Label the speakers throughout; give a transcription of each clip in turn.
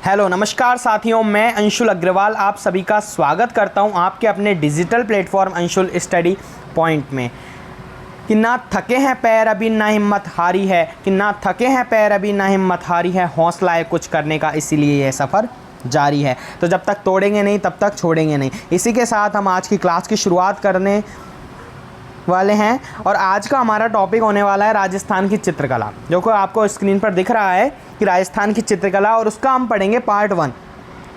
Speaker 1: Hello नमस्कार साथियों, मैं अंशुल अग्रवाल आप सभी का स्वागत करता हूं आपके अपने digital platform Anshul study point में। कि ना थके हैं पैर अभी ना हिम्मत हारी है, कि ना थके हैं पैर अभी ना हिम्मत हारी है, हौसला है कुछ करने का इसीलिए यह सफ़र जारी है। तो जब तक तोड़ेंगे नहीं तब तक छोड़ेंगे नहीं। इसी के साथ हम आज की क्लास की शुरुआत करने वाले हैं और आज का हमारा टॉपिक होने वाला है राजस्थान की चित्रकला, जो कि आपको स्क्रीन पर दिख रहा है कि राजस्थान की चित्रकला, और उसका हम पढ़ेंगे पार्ट 1,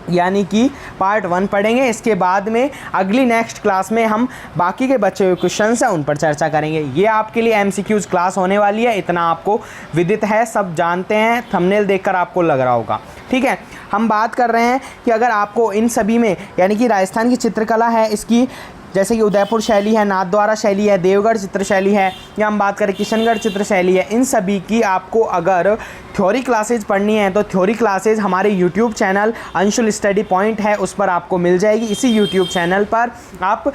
Speaker 1: यानी कि पार्ट 1 पढ़ेंगे। इसके बाद में अगली नेक्स्ट क्लास में हम बाकी के बचे हुए क्वेश्चंस हैं उन पर चर्चा करेंगे। ये आपके लिए एमसीक्यूज क्लास होने वाली है, इतना आपको विदित है, सब जानते हैं, थंबनेल देखकर आपको लग रहा होगा। ठीक है, हम बात कर रहे हैं कि अगर आपको इन सभी में, यानी कि राजस्थान की चित्रकला है, इसकी जैसे कि उदयपुर शैली है, नाथद्वारा शैली है, देवगढ़ चित्र शैली है, या हम बात करें किशनगढ़ चित्र शैली है, इन सभी की आपको अगर थ्योरी क्लासेज पढ़नी है तो थ्योरी क्लासेज हमारे YouTube channel Anshul study point है, उस पर आपको मिल जाएगी। इसी यूट्यूब चैनल पर आप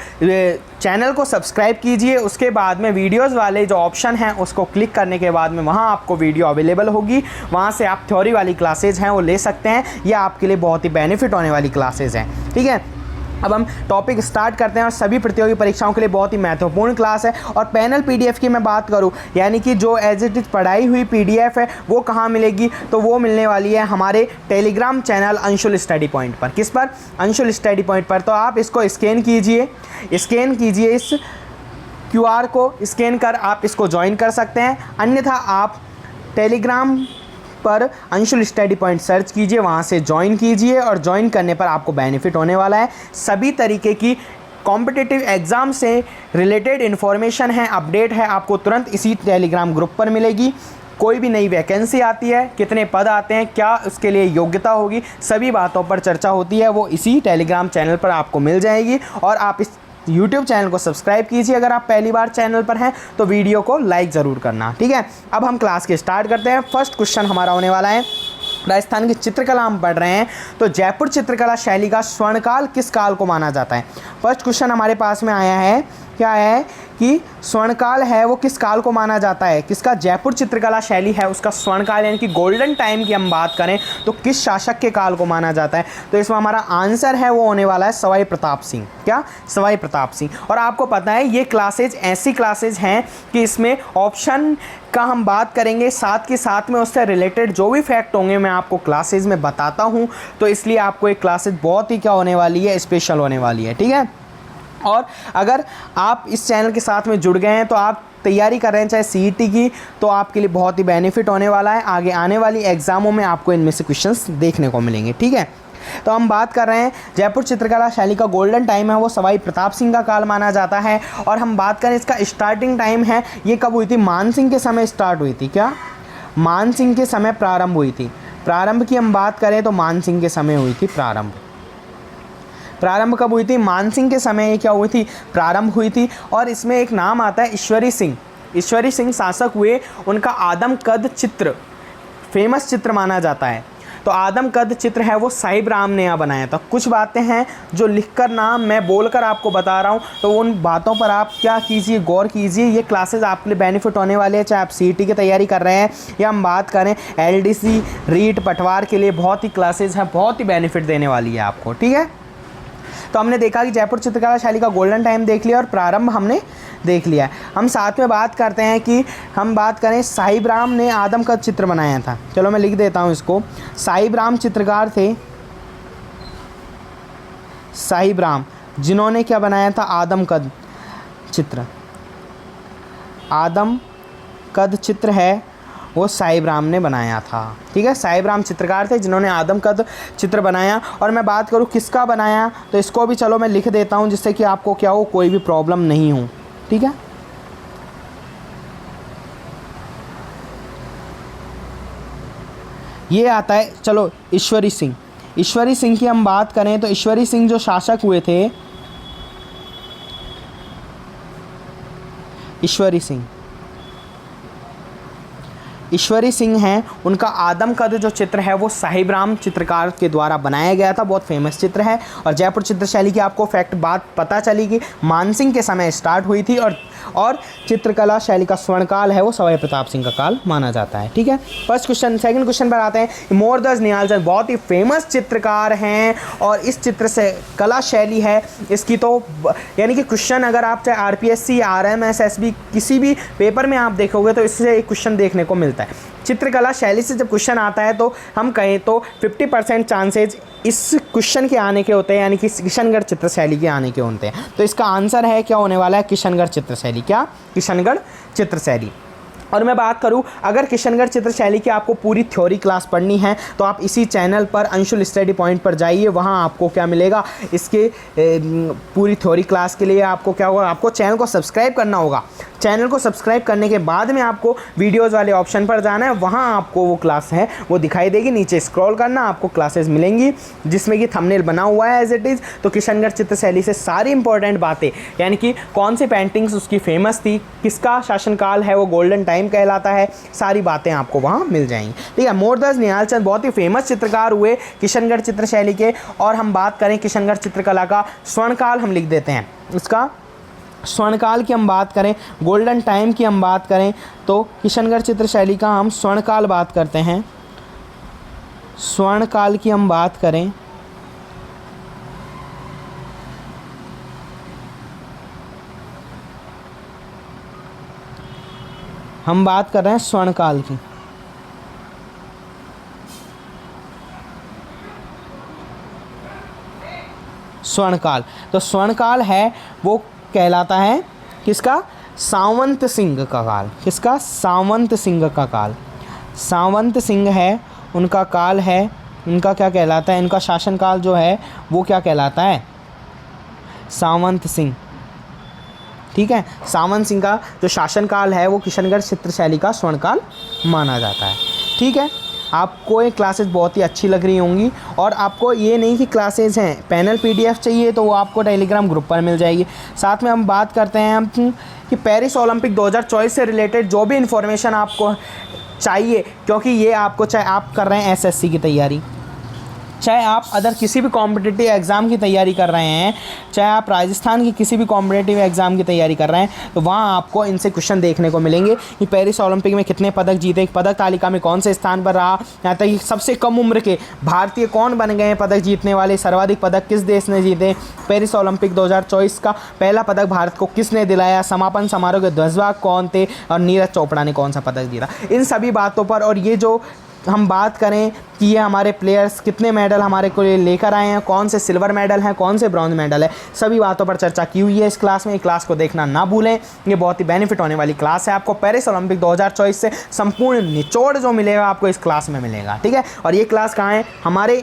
Speaker 1: चैनल को सब्सक्राइब कीजिए, उसके बाद में वीडियोस वाले जो ऑप्शन हैं उसको क्लिक करने के बाद में वहाँ आपको वीडियो अवेलेबल होगी, वहाँ से आप थ्योरी वाली क्लासेज हैं वो ले सकते हैं। यह आपके लिए बहुत ही बेनिफिट होने वाली क्लासेज हैं। ठीक है, अब हम टॉपिक स्टार्ट करते हैं और सभी प्रतियोगी परीक्षाओं के लिए बहुत ही महत्वपूर्ण क्लास है। और पैनल पीडीएफ की मैं बात करूं, यानी कि जो एज इट इज पढ़ाई हुई पीडीएफ है वो कहां मिलेगी, तो वो मिलने वाली है हमारे Telegram channel Anshul study point पर। किस पर? अंशुल स्टडी पॉइंट पर। तो आप इसको स्कैन कीजिए, इस क्यूआर को स्कैन कर आप इसको ज्वाइन कर सकते हैं। अन्यथा आप टेलीग्राम पर अंशुल स्टडी पॉइंट सर्च कीजिए, वहाँ से ज्वाइन कीजिए, और ज्वाइन करने पर आपको बेनिफिट होने वाला है। सभी तरीके की कॉम्पिटिटिव एग्ज़ाम से रिलेटेड इन्फॉर्मेशन है, अपडेट है, आपको तुरंत इसी टेलीग्राम ग्रुप पर मिलेगी। कोई भी नई वैकेंसी आती है, कितने पद आते हैं, क्या उसके लिए योग्यता होगी, सभी बातों पर चर्चा होती है, वो इसी टेलीग्राम चैनल पर आपको मिल जाएगी। और आप इस यूट्यूब चैनल को सब्सक्राइब कीजिए, अगर आप पहली बार चैनल पर हैं तो वीडियो को लाइक ज़रूर करना। ठीक है, अब हम क्लास के स्टार्ट करते हैं। फर्स्ट क्वेश्चन हमारा होने वाला है, राजस्थान की चित्रकला हम पढ़ रहे हैं, तो जयपुर चित्रकला शैली का स्वर्णकाल किस काल को माना जाता है? फर्स्ट क्वेश्चन हमारे पास में आया है, क्या है कि स्वर्णकाल है वो किस काल को माना जाता है? किसका? जयपुर चित्रकला शैली है उसका स्वर्णकाल यानी कि गोल्डन टाइम की हम बात करें तो किस शासक के काल को माना जाता है? तो इसमें हमारा आंसर है वो होने वाला है सवाई प्रताप सिंह। क्या? सवाई प्रताप सिंह। और आपको पता है ये क्लासेज ऐसी क्लासेज हैं कि इसमें ऑप्शन का हम बात करेंगे, साथ के साथ में उससे रिलेटेड जो भी फैक्ट होंगे मैं आपको क्लासेज में बताता हूँ, तो इसलिए आपको एक क्लासेज बहुत ही क्या होने वाली है, स्पेशल होने वाली है। ठीक है, और अगर आप इस चैनल के साथ में जुड़ गए हैं तो आप तैयारी कर रहे हैं चाहे सीईटी की, तो आपके लिए बहुत ही बेनिफिट होने वाला है। आगे आने वाली एग्जामों में आपको इनमें से क्वेश्चंस देखने को मिलेंगे। ठीक है, तो हम बात कर रहे हैं जयपुर चित्रकला शैली का गोल्डन टाइम है वो सवाई प्रताप सिंह का काल माना जाता है। और हम बात करें इसका स्टार्टिंग टाइम है, ये कब हुई थी? मान सिंह के समय स्टार्ट हुई थी। क्या? मान सिंह के समय प्रारंभ हुई थी। प्रारंभ की हम बात करें तो मान सिंह के समय हुई थी प्रारंभ। प्रारंभ कब हुई थी? मान सिंह के समय ये क्या हुई थी? प्रारंभ हुई थी। और इसमें एक नाम आता है ईश्वरी सिंह। ईश्वरी सिंह शासक हुए, उनका आदम कद चित्र फेमस चित्र माना जाता है। तो आदम कद चित्र है वो साहिब राम ने यहाँ बनाया था। कुछ बातें हैं जो लिखकर नाम मैं बोलकर आपको बता रहा हूँ, तो उन बातों पर आप क्या कीजिए, गौर कीजिए। ये क्लासेस आपके लिए बेनिफिट होने वाले हैं, चाहे आप सीईटी की तैयारी कर रहे हैं या हम बात करें एलडीसी रीट पटवार के लिए, बहुत ही क्लासेज हैं, बहुत ही बेनिफिट देने वाली है आपको। ठीक है, तो हमने देखा कि जयपुर चित्रकला शैली का गोल्डन टाइम देख लिया और प्रारंभ हमने देख लिया। हम साथ में बात करते हैं कि हम बात करें साहिब राम ने आदम कद चित्र बनाया था। चलो मैं लिख देता हूँ इसको। साहिब राम चित्रकार थे, साहिब राम, जिन्होंने क्या बनाया था? आदम कद चित्र। आदम कद चित्र है वो साहिब राम ने बनाया था। ठीक है, साहिब राम चित्रकार थे जिन्होंने आदम कद चित्र बनाया। और मैं बात करूँ किसका बनाया, तो इसको भी चलो मैं लिख देता हूँ जिससे कि आपको क्या हो, कोई भी प्रॉब्लम नहीं हो। ठीक है, ये आता है, चलो ईश्वरी सिंह। ईश्वरी सिंह की हम बात करें तो ईश्वरी सिंह जो शासक हुए थे, ईश्वरी सिंह हैं, उनका आदमकद जो चित्र है वो साहिब राम चित्रकार के द्वारा बनाया गया था, बहुत फेमस चित्र है। और जयपुर चित्रशैली की आपको फैक्ट बात पता चली कि मानसिंह के समय स्टार्ट हुई थी और चित्रकला शैली का स्वर्णकाल है वो सवाई प्रताप सिंह का काल माना जाता है। ठीक है, फर्स्ट क्वेश्चन। सेकंड क्वेश्चन पर आते हैं। मोरदास निहालचंद बहुत ही फेमस चित्रकार हैं और इस चित्र से कला शैली है इसकी, तो यानी कि क्वेश्चन अगर आप चाहे आरपीएससी, आरएमएस, एसबी किसी भी पेपर में आप देखोगे तो इससे एक क्वेश्चन देखने को मिलता है। चित्रकला शैली से जब क्वेश्चन आता है तो हम कहें तो 50% चांसेज इस क्वेश्चन के आने के होते हैं, यानी कि किशनगढ़ चित्रशैली के आने के होते हैं। तो इसका आंसर है क्या होने वाला है, किशनगढ़ चित्रशैली। क्या, किशनगढ़ चित्रशैली। और मैं बात करूं, अगर किशनगढ़ चित्रशैली की आपको पूरी थ्योरी क्लास पढ़नी है तो आप इसी चैनल पर अंशुल स्टडी पॉइंट पर जाइए, वहां आपको क्या मिलेगा, इसके पूरी थ्योरी क्लास के लिए आपको क्या होगा, आपको चैनल को सब्सक्राइब करना होगा। चैनल को सब्सक्राइब करने के बाद में आपको वीडियोज़ वाले ऑप्शन पर जाना है, वहाँ आपको वो क्लास है वो दिखाई देगी, नीचे स्क्रॉल करना, आपको क्लासेस मिलेंगी जिसमें कि थंबनेल बना हुआ है एज इट इज़। तो किशनगढ़ चित्रशैली से सारी इंपॉर्टेंट बातें, यानी कि कौन सी पेंटिंग्स उसकी फेमस थी, किसका शासनकाल है वो गोल्डन टाइम कहलाता है, सारी बातें आपको वहाँ मिल जाएंगी। ठीक है, मोरदास निहालचंद बहुत ही फेमस चित्रकार हुए किशनगढ़ चित्रशैली के। और हम बात करें किशनगढ़ चित्रकला का स्वर्णकाल हम लिख देते हैं, उसका स्वर्णकाल की हम बात करें, गोल्डन टाइम की हम बात करें तो किशनगढ़ चित्रशैली का हम स्वर्णकाल बात करते हैं। स्वर्णकाल की हम बात करें हम बात कर रहे हैं स्वर्णकाल की। स्वर्णकाल, तो स्वर्णकाल है वो कहलाता है किसका, सावंत सिंह का काल। किसका, सावंत सिंह का काल। सावंत सिंह है उनका काल है, उनका क्या कहलाता है, इनका शासनकाल जो है वो क्या कहलाता है, सावंत सिंह। ठीक है, सावंत सिंह का जो शासनकाल है वो किशनगढ़ चित्रशैली का स्वर्णकाल माना जाता है। ठीक है, आपको ये क्लासेस बहुत ही अच्छी लग रही होंगी। और आपको ये नहीं कि क्लासेस हैं, पैनल पीडीएफ चाहिए तो वो आपको टेलीग्राम ग्रुप पर मिल जाएगी। साथ में हम बात करते हैं हम कि पेरिस ओलंपिक 2024 से रिलेटेड जो भी इंफॉर्मेशन आपको चाहिए, क्योंकि ये आपको, चाहे आप कर रहे हैं एसएससी की तैयारी, चाहे आप अदर किसी भी कॉम्पिटिटिव एग्ज़ाम की तैयारी कर रहे हैं, चाहे आप राजस्थान की किसी भी कॉम्पिटिटिव एग्ज़ाम की तैयारी कर रहे हैं, तो वहाँ आपको इनसे क्वेश्चन देखने को मिलेंगे कि पेरिस ओलंपिक में कितने पदक जीते, पदक तालिका में कौन से स्थान पर रहा, यहाँ तक कि सबसे कम उम्र के भारतीय कौन बन गए हैं पदक जीतने वाले, सर्वाधिक पदक किस देश ने जीते, पेरिस ओलंपिक 2024 का पहला पदक भारत को किसने दिलाया, समापन समारोह के ध्वजवाहक कौन थे और नीरज चोपड़ा ने कौन सा पदक जीता, इन सभी बातों पर। और ये जो हम बात करें कि ये हमारे प्लेयर्स कितने मेडल हमारे को लेकर आए हैं, कौन से सिल्वर मेडल हैं, कौन से ब्रॉन्ज मेडल है, सभी बातों पर चर्चा की हुई है इस क्लास में। क्लास को देखना ना भूलें, ये बहुत ही बेनिफिट होने वाली क्लास है। आपको पेरिस ओलंपिक 2024 से संपूर्ण निचोड़ जो मिलेगा आपको इस क्लास में मिलेगा। ठीक है, और ये क्लास कहाँ है, हमारे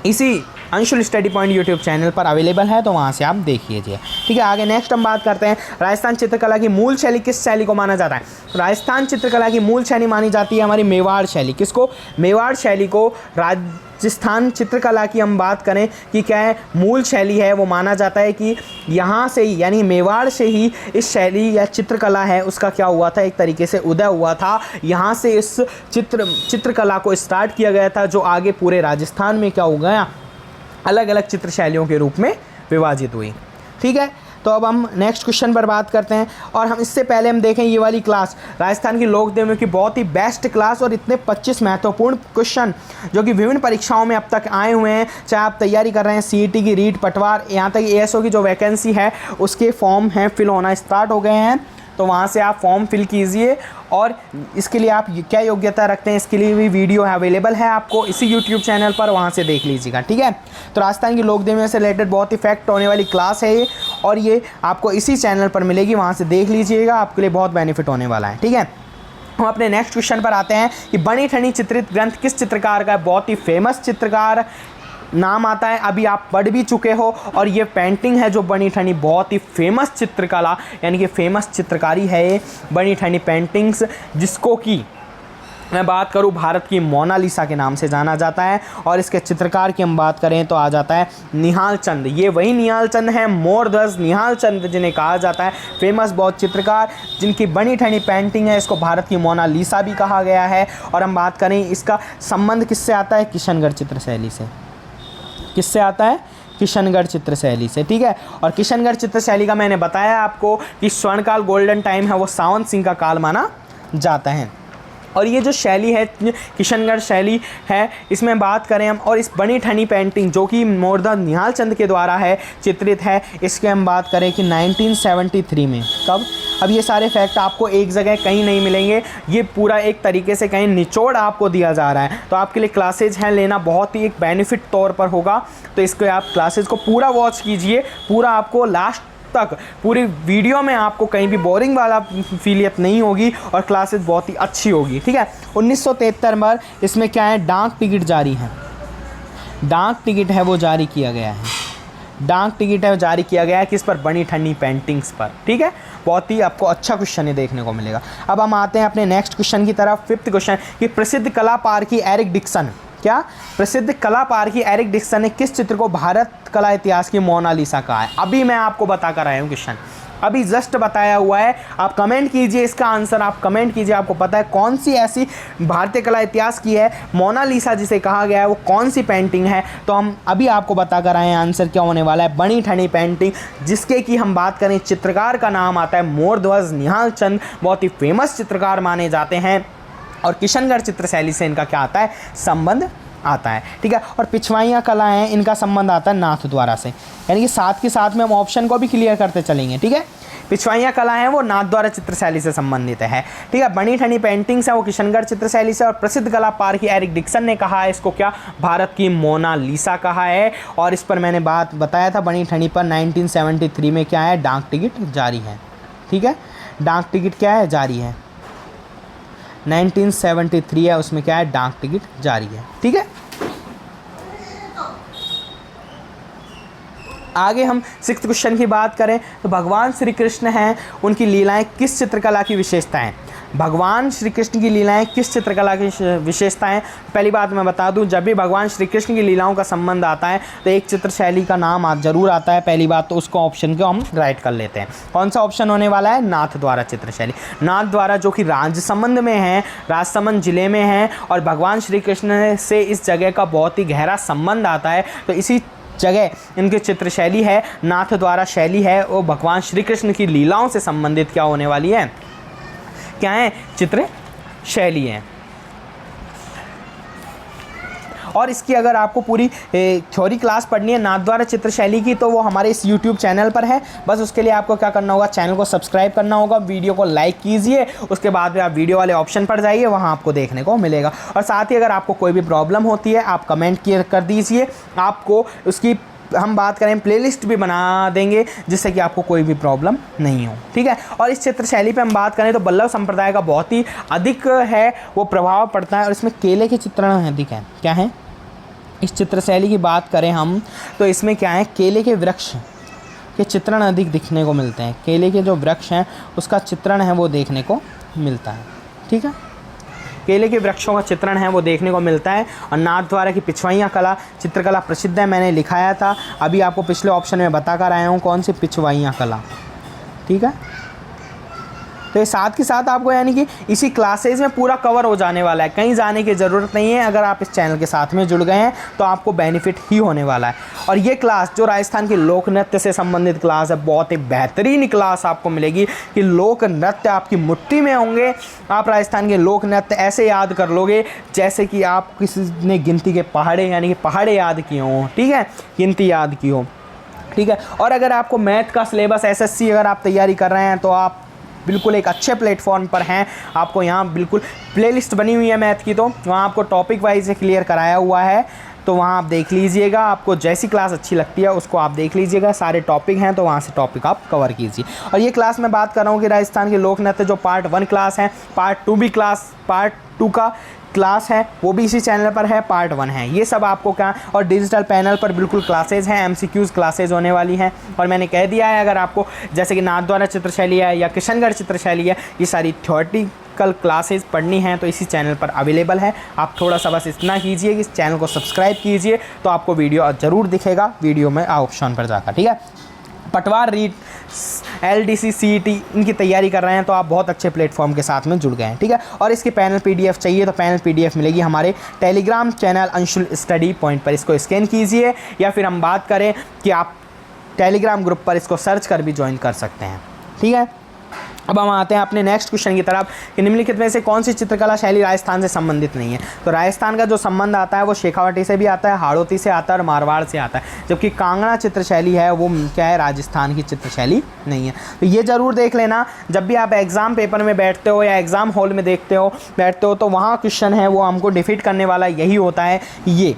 Speaker 1: इसी Anshul study point YouTube channel पर अवेलेबल है, तो वहाँ से आप देख लीजिए। ठीक है, आगे नेक्स्ट हम बात करते हैं राजस्थान चित्रकला की मूल शैली किस शैली को माना जाता है। राजस्थान चित्रकला की मूल शैली मानी जाती है हमारी मेवाड़ शैली। किसको, मेवाड़ शैली को। राजस्थान चित्रकला की हम बात करें कि क्या है मूल शैली है, वो माना जाता है कि यहाँ से ही, यानी मेवाड़ से ही इस शैली या चित्रकला है उसका क्या हुआ था, एक तरीके से उदय हुआ था। यहाँ से इस चित्रकला को स्टार्ट किया गया था, जो आगे पूरे राजस्थान में क्या हो गया, अलग अलग चित्र शैलियों के रूप में विभाजित हुई। ठीक है, तो अब हम नेक्स्ट क्वेश्चन पर बात करते हैं। और हम इससे पहले हम देखें ये वाली क्लास राजस्थान की लोक देवियों की बहुत ही बेस्ट क्लास, और इतने 25 महत्वपूर्ण क्वेश्चन जो कि विभिन्न परीक्षाओं में अब तक आए हुए हैं, चाहे आप तैयारी कर रहे हैं सीईटी की, रीट, पटवार, यहाँ तक एएसओ की जो वैकेंसी है उसके फॉर्म हैं फिल होना स्टार्ट हो गए हैं, तो वहाँ से आप फॉर्म फिल कीजिए। और इसके लिए आप क्या योग्यता रखते हैं इसके लिए भी वीडियो अवेलेबल है आपको इसी यूट्यूब चैनल पर, वहाँ से देख लीजिएगा। ठीक है, तो राजस्थान की लोक देवियों से रिलेटेड बहुत ही फैक्ट होने वाली क्लास है ये, और ये आपको इसी चैनल पर मिलेगी, वहाँ से देख लीजिएगा, आपके लिए बहुत बेनिफिट होने वाला है। ठीक है, हम अपने नेक्स्ट क्वेश्चन पर आते हैं कि बनी ठनी चित्रित ग्रंथ किस चित्रकार का है। बहुत ही फेमस चित्रकार नाम आता है, अभी आप पढ़ भी चुके हो। और ये पेंटिंग है जो बनी ठनी, बहुत ही फेमस चित्रकला यानी कि फेमस चित्रकारी है ये बनी ठनी पेंटिंग्स, जिसको कि मैं बात करूं भारत की मोनालिसा के नाम से जाना जाता है। और इसके चित्रकार की हम बात करें तो आ जाता है निहाल चंद। ये वही निहाल चंद हैं, मोरध्वज निहाल चंद जिन्हें कहा जाता है, फेमस बहुत चित्रकार जिनकी बनी ठनी पेंटिंग है, इसको भारत की मोनालिसा भी कहा गया है। और हम बात करें इसका संबंध किससे आता है, किशनगढ़ चित्रशैली से। किससे आता है, किशनगढ़ चित्रशैली से, ठीक है। और किशनगढ़ चित्रशैली का मैंने बताया आपको कि स्वर्णकाल गोल्डन टाइम है वो सावंत सिंह का काल माना जाता है। और ये जो शैली है किशनगढ़ शैली है, इसमें बात करें हम, और इस बनी ठनी पेंटिंग जो कि मोरध्वज निहाल चंद के द्वारा है चित्रित है, इसके हम बात करें कि 1973 में। कब? अब ये सारे फैक्ट आपको एक जगह कहीं नहीं मिलेंगे, ये पूरा एक तरीके से कहीं निचोड़ आपको दिया जा रहा है। तो आपके लिए क्लासेज हैं लेना बहुत ही एक बेनिफिट तौर पर होगा, तो इसको आप क्लासेज को पूरा वॉच कीजिए, पूरा आपको लास्ट तक पूरी वीडियो में आपको कहीं भी बोरिंग वाला फीलियत नहीं होगी और क्लासेस बहुत ही अच्छी होगी, ठीक है। 1973 में इसमें क्या है, डाक टिकट जारी है। डाक टिकट है वो जारी किया गया है। डाक टिकट है वो जारी किया गया है किस पर, बनी ठनी पेंटिंग्स पर, ठीक है। बहुत ही आपको अच्छा क्वेश्चन ये देखने को मिलेगा। अब हम आते हैं अपने नेक्स्ट क्वेश्चन की तरफ, 5th क्वेश्चन कि प्रसिद्ध कला पारखी एरिक डिक्सन, क्या प्रसिद्ध कला पारखी एरिक डिक्सन ने किस चित्र को भारत कला इतिहास की मोनालिसा कहा है। अभी मैं आपको बता कर आया हूँ क्वेश्चन, अभी जस्ट बताया हुआ है। आप कमेंट कीजिए इसका आंसर, आप कमेंट कीजिए, आपको पता है कौन सी ऐसी भारतीय कला इतिहास की है मोनालिसा जिसे कहा गया है, वो कौन सी पेंटिंग है। तो हम अभी आपको बता कर आए हैं आंसर क्या होने वाला है, बनी ठनी पेंटिंग, जिसके की हम बात करें चित्रकार का नाम आता है मोरध्वज निहाल चंद, बहुत ही फेमस चित्रकार माने जाते हैं। और किशनगढ़ चित्रशैली से इनका क्या आता है, संबंध आता है, ठीक है। और पिछवाइयाँ कला हैं, इनका संबंध आता है नाथद्वारा से, यानी कि साथ के साथ में हम ऑप्शन को भी क्लियर करते चलेंगे, ठीक है। पिछवाइयाँ कला हैं वो नाथद्वारा चित्रशैली से संबंधित है, ठीक है। बनी ठनी पेंटिंग्स है वो किशनगढ़ चित्रशैली से। और प्रसिद्ध कला पारखी एरिक डिक्सन ने कहा है इसको क्या, भारत की मोनालिसा कहा है। और इस पर मैंने बात बताया था बनी ठनी पर 1973 में क्या है, डाक टिकट जारी है, ठीक है। डाक टिकट क्या है, जारी है, 1973 है उसमें क्या है, डाक टिकट जारी है, ठीक है। आगे हम 6th क्वेश्चन की बात करें तो भगवान श्री कृष्ण हैं, उनकी लीलाएं किस चित्रकला की विशेषताएं। भगवान श्री कृष्ण की लीलाएं किस चित्रकला की विशेषताएं। पहली बात मैं बता दूं, जब भी भगवान श्री कृष्ण की लीलाओं का संबंध आता है तो एक चित्रशैली का नाम जरूर आता है। पहली बात तो उसको ऑप्शन को हम राइट कर लेते हैं। कौन सा ऑप्शन होने वाला है, नाथद्वारा चित्रशैली। नाथद्वारा जो कि राजसमंद में है, राजसमंद जिले में है, और भगवान श्री कृष्ण से इस जगह का बहुत ही गहरा संबंध आता है, तो इसी जगह इनकी चित्रशैली है, नाथद्वारा शैली है, वो भगवान श्री कृष्ण की लीलाओं से संबंधित क्या होने वाली है, क्या है, चित्र शैली है। और इसकी अगर आपको पूरी थ्योरी क्लास पढ़नी है नाथद्वारा चित्रशैली की, तो वो हमारे इस YouTube चैनल पर है। बस उसके लिए आपको क्या करना होगा, चैनल को सब्सक्राइब करना होगा, वीडियो को लाइक कीजिए, उसके बाद में आप वीडियो वाले ऑप्शन पर जाइए, वहाँ आपको देखने को मिलेगा। और साथ ही अगर आपको कोई भी प्रॉब्लम होती है आप कमेंट कर दीजिए, आपको उसकी हम बात करें प्लेलिस्ट भी बना देंगे जिससे कि आपको कोई भी प्रॉब्लम नहीं हो, ठीक है। और इस चित्रशैली पे हम बात करें तो बल्लभ संप्रदाय का बहुत ही अधिक है वो प्रभाव पड़ता है, और इसमें केले के चित्रण अधिक हैं। क्या है, इस चित्रशैली की बात करें हम तो इसमें क्या है, केले के वृक्ष के चित्रण अधिक दिखने को मिलते हैं। केले के जो वृक्ष हैं उसका चित्रण है वो देखने को मिलता है, ठीक है। केले के वृक्षों का चित्रण है वो देखने को मिलता है। और नाथद्वारा की पिछवाइयाँ कला चित्रकला प्रसिद्ध है, मैंने लिखाया था, अभी आपको पिछले ऑप्शन में बता कर आया हूँ कौन सी, पिछवाइयाँ कला, ठीक है। तो ये साथ के साथ आपको यानी कि इसी क्लासेज में पूरा कवर हो जाने वाला है, कहीं जाने की ज़रूरत नहीं है। अगर आप इस चैनल के साथ में जुड़ गए हैं तो आपको बेनिफिट ही होने वाला है। और ये क्लास जो राजस्थान के लोक नृत्य से संबंधित क्लास है, बहुत ही बेहतरीन क्लास आपको मिलेगी कि लोक नृत्य आपकी मुट्ठी में होंगे। आप राजस्थान के लोक नृत्य ऐसे याद कर लोगे जैसे कि आप किसी ने गिनती के पहाड़े यानी कि पहाड़े याद किए हों, ठीक है, गिनती याद की हो, ठीक है। और अगर आपको मैथ का सिलेबस SSC अगर आप तैयारी कर रहे हैं तो आप बिल्कुल एक अच्छे प्लेटफॉर्म पर हैं। आपको यहाँ बिल्कुल प्लेलिस्ट बनी हुई है मैथ की, तो वहाँ आपको टॉपिक वाइज से क्लियर कराया हुआ है, तो वहाँ आप देख लीजिएगा। आपको जैसी क्लास अच्छी लगती है उसको आप देख लीजिएगा, सारे टॉपिक हैं तो वहाँ से टॉपिक आप कवर कीजिए। और ये क्लास मैं बात कर रहा हूँ कि राजस्थान के लोक नृत्य जो पार्ट 1 क्लास है, पार्ट 2 भी क्लास, पार्ट 2 का क्लास है वो भी इसी चैनल पर है, पार्ट 1 है। ये सब आपको क्या, और डिजिटल पैनल पर बिल्कुल क्लासेज हैं, MCQs क्लासेज होने वाली हैं। और मैंने कह दिया है अगर आपको जैसे कि नाथद्वारा चित्रशैली है या किशनगढ़ चित्रशैली है, ये सारी थ्योरी प्रैक्टिकल क्लासेस पढ़नी हैं तो इसी चैनल पर अवेलेबल है। आप थोड़ा सा बस इतना कीजिए कि इस चैनल को सब्सक्राइब कीजिए तो आपको वीडियो ज़रूर दिखेगा वीडियो में ऑप्शन पर जाकर, ठीक है। पटवार रीट LDC CET इनकी तैयारी कर रहे हैं तो आप बहुत अच्छे प्लेटफॉर्म के साथ में जुड़ गए हैं, ठीक है। और इसके पैनल PDF चाहिए तो पैनल PDF मिलेगी हमारे Telegram channel Anshul study point पर, इसको स्कैन कीजिए या फिर हम बात करें कि आप टेलीग्राम ग्रुप पर इसको सर्च कर भी ज्वाइन कर सकते हैं, ठीक है। अब हम आते हैं अपने नेक्स्ट क्वेश्चन की तरफ कि निम्नलिखित में से कौन सी चित्रकला शैली राजस्थान से संबंधित नहीं है। तो राजस्थान का जो संबंध आता है वो शेखावटी से भी आता है, हाड़ौती से आता है और मारवाड़ से आता है, जबकि कांगड़ा चित्र शैली है वो क्या है, राजस्थान की चित्र शैली नहीं है। तो ये ज़रूर देख लेना जब भी आप एग्ज़ाम पेपर में बैठते हो या एग्ज़ाम हॉल में बैठते हो तो वहाँ क्वेश्चन है वो हमको डिफीट करने वाला यही होता है, ये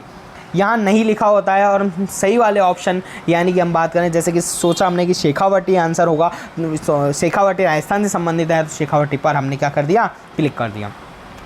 Speaker 1: यहाँ नहीं लिखा होता है। और सही वाले ऑप्शन यानी कि हम बात करें जैसे कि सोचा हमने कि शेखावटी आंसर होगा, शेखावटी राजस्थान से संबंधित है तो शेखावटी पर हमने क्या कर दिया, क्लिक कर दिया।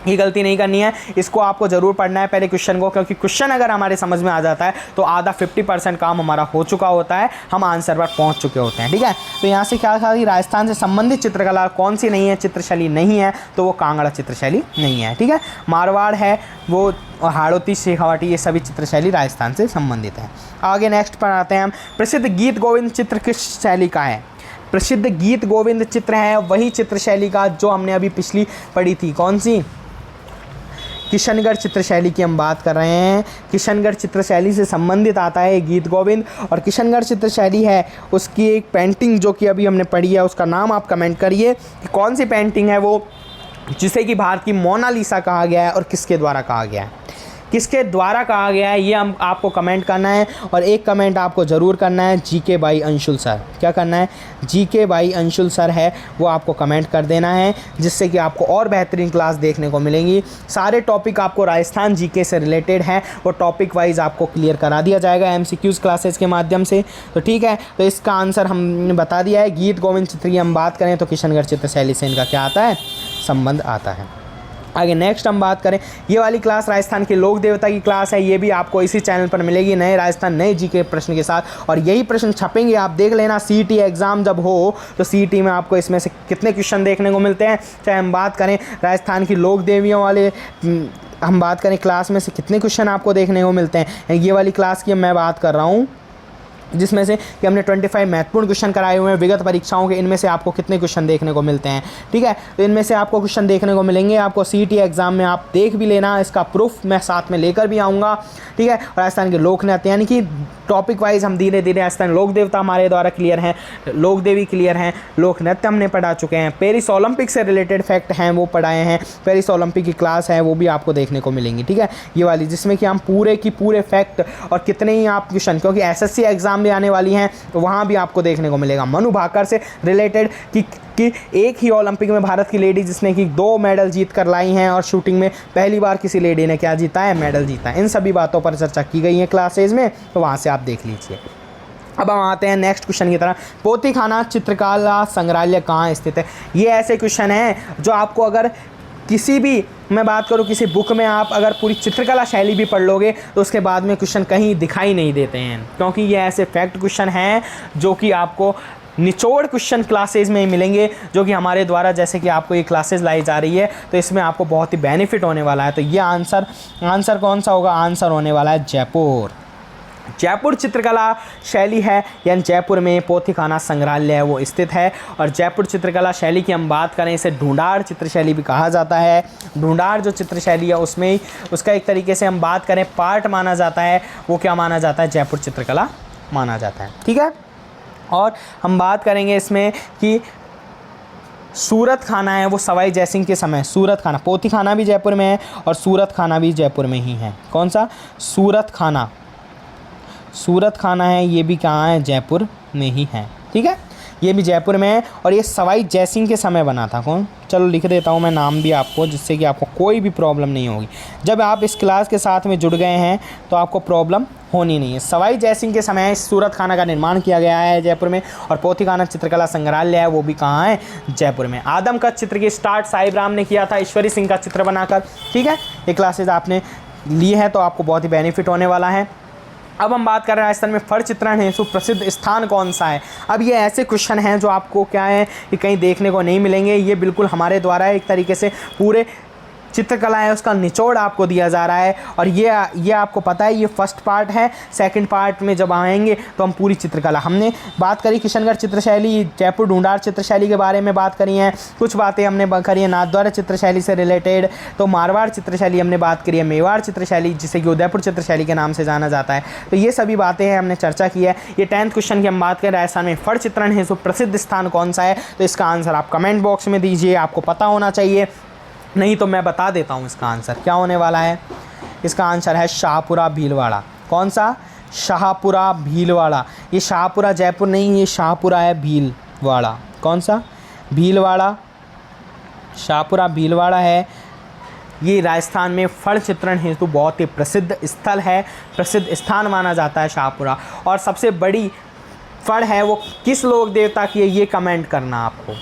Speaker 1: ये गलती नहीं करनी है, इसको आपको ज़रूर पढ़ना है पहले क्वेश्चन को, क्योंकि क्वेश्चन अगर हमारे समझ में आ जाता है तो आधा 50% काम हमारा हो चुका होता है, हम आंसर पर पहुंच चुके होते हैं, ठीक है। तो यहाँ से क्या था कि राजस्थान से संबंधित चित्रकला कौन सी नहीं है, चित्रशैली नहीं है, तो वो कांगड़ा चित्रशैली नहीं है, ठीक है। मारवाड़ है वो, हाड़ौती, शेखावटी ये सभी चित्रशैली राजस्थान से संबंधित है। आगे नेक्स्ट पर आते हैं हम, प्रसिद्ध गीत गोविंद चित्र किस शैली का है। प्रसिद्ध गीत गोविंद चित्र है वही चित्रशैली का जो हमने अभी पिछली पढ़ी थी, कौन सी, किशनगढ़ चित्रशैली की हम बात कर रहे हैं। किशनगढ़ चित्रशैली से संबंधित आता है गीत गोविंद, और किशनगढ़ चित्रशैली है उसकी एक पेंटिंग जो कि अभी हमने पढ़ी है उसका नाम आप कमेंट करिए कि कौन सी पेंटिंग है वो, जिसे कि भारत की मोनालिसा कहा गया है और किसके द्वारा कहा गया है, किसके द्वारा कहा गया है, ये हम आपको कमेंट करना है। और एक कमेंट आपको ज़रूर करना है GK बाई अंशुल सर, क्या करना है, GK बाई अंशुल सर है वो आपको कमेंट कर देना है, जिससे कि आपको और बेहतरीन क्लास देखने को मिलेंगी। सारे टॉपिक आपको राजस्थान GK से रिलेटेड हैं, वो टॉपिक वाइज आपको क्लियर करा दिया जाएगा MCQs क्लासेस के माध्यम से। तो ठीक है, तो इसका आंसर हमने बता दिया है। गीत गोविंद चित्र की हम बात करें तो किशनगढ़ चित्रशैली से इनका क्या आता है, संबंध आता है। आगे नेक्स्ट हम बात करें, ये वाली क्लास राजस्थान के लोक देवता की क्लास है, ये भी आपको इसी चैनल पर मिलेगी, नए राजस्थान नए GK प्रश्न के साथ, और यही प्रश्न छपेंगे, आप देख लेना। CET एग्ज़ाम जब हो तो CET में आपको इसमें से कितने क्वेश्चन देखने को मिलते हैं, चाहे हम बात करें राजस्थान की लोक देवियों वाले हम बात करें क्लास में से कितने क्वेश्चन आपको देखने को मिलते हैं। ये वाली क्लास की मैं बात कर रहा हूँ जिसमें से कि हमने 25 महत्वपूर्ण क्वेश्चन कराए हुए हैं विगत परीक्षाओं के, इनमें से आपको कितने क्वेश्चन देखने को मिलते हैं, ठीक है। तो इनमें से आपको क्वेश्चन देखने को मिलेंगे, आपको CET एग्ज़ाम में आप देख भी लेना, इसका प्रूफ मैं साथ में लेकर भी आऊँगा, ठीक है। राजस्थान के लोक नृत्य यानी कि टॉपिक वाइज हम धीरे धीरे राजस्थान लोक देवता हमारे द्वारा क्लियर हैं, लोक देवी क्लियर हैं, लोक नृत्य हमने पढ़ा चुके हैं, पेरिस ओलंपिक से रिलेटेड फैक्ट हैं वो पढ़ाए हैं, पेरिस ओलंपिक की क्लास है वो भी आपको देखने को मिलेंगी, ठीक है। ये वाली जिसमें कि हम पूरे की पूरे फैक्ट और कितने ही आप क्वेश्चन, क्योंकि SSC एग्ज़ाम भी आने वाली हैं तो वहाँ भी आपको देखने को मिलेगा मनु भाकर से रिलेटेड कि एक ही ओलंपिक में भारत की लेडी जिसने कि 2 मेडल जीत कर लाई हैं, और शूटिंग में पहली बार किसी लेडी ने क्या जीता है, मेडल जीता है। इन सभी बातों पर चर्चा की गई है क्लासेज में, तो वहाँ से आप देख लीजिए। अब हम आते हैं नेक्स्ट क्वेश्चन की तरफ, पोथीखाना चित्रकला संग्रहालय कहाँ स्थित है। ये ऐसे क्वेश्चन हैं जो आपको अगर किसी भी, मैं बात करूँ किसी बुक में आप अगर पूरी चित्रकला शैली भी पढ़ लोगे तो उसके बाद में क्वेश्चन कहीं दिखाई नहीं देते हैं, क्योंकि ये ऐसे फैक्ट क्वेश्चन हैं जो कि आपको निचोड़ क्वेश्चन क्लासेज में ही मिलेंगे, जो कि हमारे द्वारा जैसे कि आपको ये क्लासेज लाई जा रही है तो इसमें आपको बहुत ही बेनिफिट होने वाला है। तो ये आंसर कौन सा होगा, आंसर होने वाला है जयपुर। जयपुर चित्रकला शैली है, यानी जयपुर में पोथीखाना संग्रहालय है वो स्थित है। और जयपुर चित्रकला शैली की हम बात करें, इसे ढूंढाड़ चित्रशैली भी कहा जाता है। ढूंढाड़ जो चित्रशैली है उसमें उसका एक तरीके से हम बात करें पार्ट माना जाता है, वो क्या माना जाता है, जयपुर चित्रकला माना जाता है, ठीक है। और हम बात करेंगे इसमें कि सूरत खाना है वो सवाई जयसिंह के समय, सूरत खाना, पोथीखाना भी जयपुर में है और सूरत खाना भी जयपुर में ही है। कौन सा, सूरत खाना, सूरत खाना है ये भी कहाँ है, जयपुर में ही है, ठीक है, ये भी जयपुर में है। और ये सवाई जयसिंह के समय बना था। कौन, चलो लिख देता हूँ मैं नाम भी आपको, जिससे कि आपको कोई भी प्रॉब्लम नहीं होगी। जब आप इस क्लास के साथ में जुड़ गए हैं तो आपको प्रॉब्लम होनी नहीं है। सवाई जयसिंह के समय सूरत खाना का निर्माण किया गया है जयपुर में, और पोथीखाना चित्रकला संग्रहालय है वो भी कहाँ है, जयपुर में। आदम का चित्र की स्टार्ट साहिब राम ने किया था ईश्वरी सिंह का चित्र बनाकर, ठीक है। ये क्लासेज आपने ली है तो आपको बहुत ही बेनिफिट होने वाला है। अब हम बात कर रहे हैं राजस्थान में फड़ चित्रण हेतु प्रसिद्ध स्थान कौन सा है। अब ये ऐसे क्वेश्चन हैं जो आपको क्या है कि कहीं देखने को नहीं मिलेंगे। ये बिल्कुल हमारे द्वारा एक तरीके से पूरे चित्रकला है उसका निचोड़ आपको दिया जा रहा है। और ये आपको पता है ये फर्स्ट पार्ट है। सेकंड पार्ट में जब आएंगे तो हम पूरी चित्रकला, हमने बात करी किशनगढ़ चित्रशैली, जयपुर ढूंढार चित्रशैली के बारे में बात करी है, कुछ बातें हमने करी है नाथद्वारा चित्रशैली से रिलेटेड, तो मारवाड़ चित्रशैली हमने बात करी है, मेवाड़ चित्रशैली जिसे कि उदयपुर चित्रशैली के नाम से जाना जाता है। तो ये सभी बातें हैं हमने चर्चा की है। ये 10th क्वेश्चन की हम बात करें राजस्थान में फड़ चित्रण है तो प्रसिद्ध स्थान कौन सा है, तो इसका आंसर आप कमेंट बॉक्स में दीजिए, आपको पता होना चाहिए, नहीं तो मैं बता देता हूँ इसका आंसर क्या होने वाला है। इसका आंसर है शाहपुरा भीलवाड़ा। कौन सा? शाहपुरा भीलवाड़ा। ये शाहपुरा जयपुर नहीं, ये शाहपुरा है भीलवाड़ा। कौन सा? भीलवाड़ा, शाहपुरा भीलवाड़ा है। ये राजस्थान में फड़ चित्रण हेतु बहुत ही प्रसिद्ध स्थल है, प्रसिद्ध स्थान माना जाता है शाहपुरा। और सबसे बड़ी फड़ है वो किस लोक देवता की है, ये कमेंट करना आपको।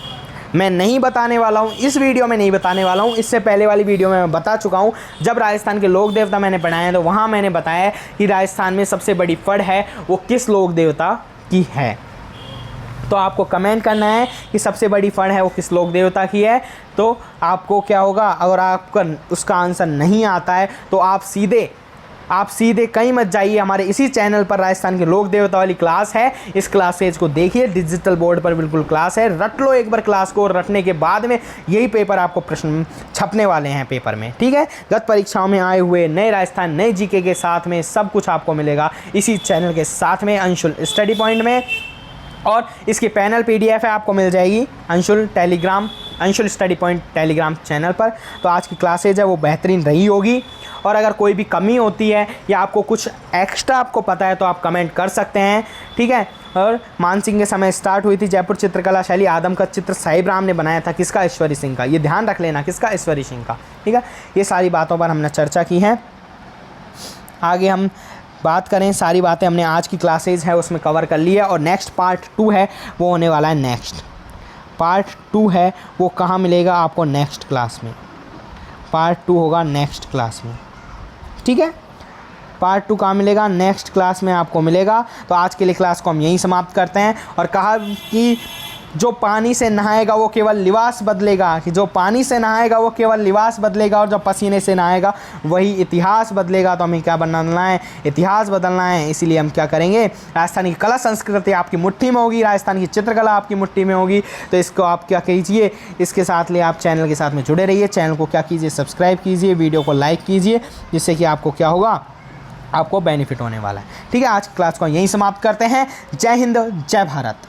Speaker 1: मैं नहीं बताने वाला हूँ, इस वीडियो में नहीं बताने वाला हूँ, इससे पहले वाली वीडियो में मैं बता चुका हूँ। जब राजस्थान के लोक देवता मैंने बनाए तो वहाँ मैंने बताया कि राजस्थान में सबसे बड़ी फड़ है वो किस लोक देवता की है। तो आपको कमेंट करना है कि सबसे बड़ी फड़ है वो किस लोक देवता की है। तो आपको क्या होगा, अगर आपका उसका आंसर नहीं आता है तो आप सीधे कहीं मत जाइए, हमारे इसी चैनल पर राजस्थान के लोक देवता वाली क्लास है, इस क्लासेज को देखिए, डिजिटल बोर्ड पर बिल्कुल क्लास है, रट लो एक बार क्लास को। रटने के बाद में यही पेपर आपको प्रश्न छपने वाले हैं पेपर में, ठीक है। गत परीक्षाओं में आए हुए नए राजस्थान नए जीके के साथ में सब कुछ आपको मिलेगा इसी चैनल के साथ में, अंशुल स्टडी पॉइंट में। और इसकी पैनल PDF है आपको मिल जाएगी Anshul study point Telegram channel पर। तो आज की क्लासेज है वो बेहतरीन रही होगी। और अगर कोई भी कमी होती है या आपको कुछ एक्स्ट्रा आपको पता है तो आप कमेंट कर सकते हैं, ठीक है। और मानसिंह के समय स्टार्ट हुई थी जयपुर चित्रकला शैली, आदम का चित्र साहिब राम ने बनाया था, किसका? ईश्वरी सिंह का। ये ध्यान रख लेना, किसका? ईश्वरी सिंह का, ठीक है। ये सारी बातों पर हमने चर्चा की है। आगे हम बात करें, सारी बातें हमने आज की क्लासेज है उसमें कवर कर ली है। और नेक्स्ट पार्ट 2 है वो होने वाला है, नेक्स्ट पार्ट 2 है वो कहाँ मिलेगा आपको? नेक्स्ट क्लास में। पार्ट 2 होगा नेक्स्ट क्लास में, ठीक है। पार्ट 2 कहाँ मिलेगा? नेक्स्ट क्लास में आपको मिलेगा। तो आज के लिए क्लास को हम यहीं समाप्त करते हैं। और कहा कि जो पानी से नहाएगा वो केवल लिबास बदलेगा, कि जो पानी से नहाएगा वो केवल लिबास बदलेगा, और जो पसीने से नहाएगा वही इतिहास बदलेगा। तो हमें क्या बनना है? इतिहास बदलना है। इसीलिए हम क्या करेंगे, राजस्थान की कला संस्कृति आपकी मुट्ठी में होगी, राजस्थान की चित्रकला आपकी मुट्ठी में होगी। तो इसको आप क्या कीजिए, इसके साथ ले आप चैनल के साथ में जुड़े रहिए। चैनल को क्या कीजिए, सब्सक्राइब कीजिए, वीडियो को लाइक कीजिए, जिससे कि आपको क्या होगा, आपको बेनिफिट होने वाला है, ठीक है। आज की क्लास को यहीं समाप्त करते हैं। जय हिंद, जय भारत।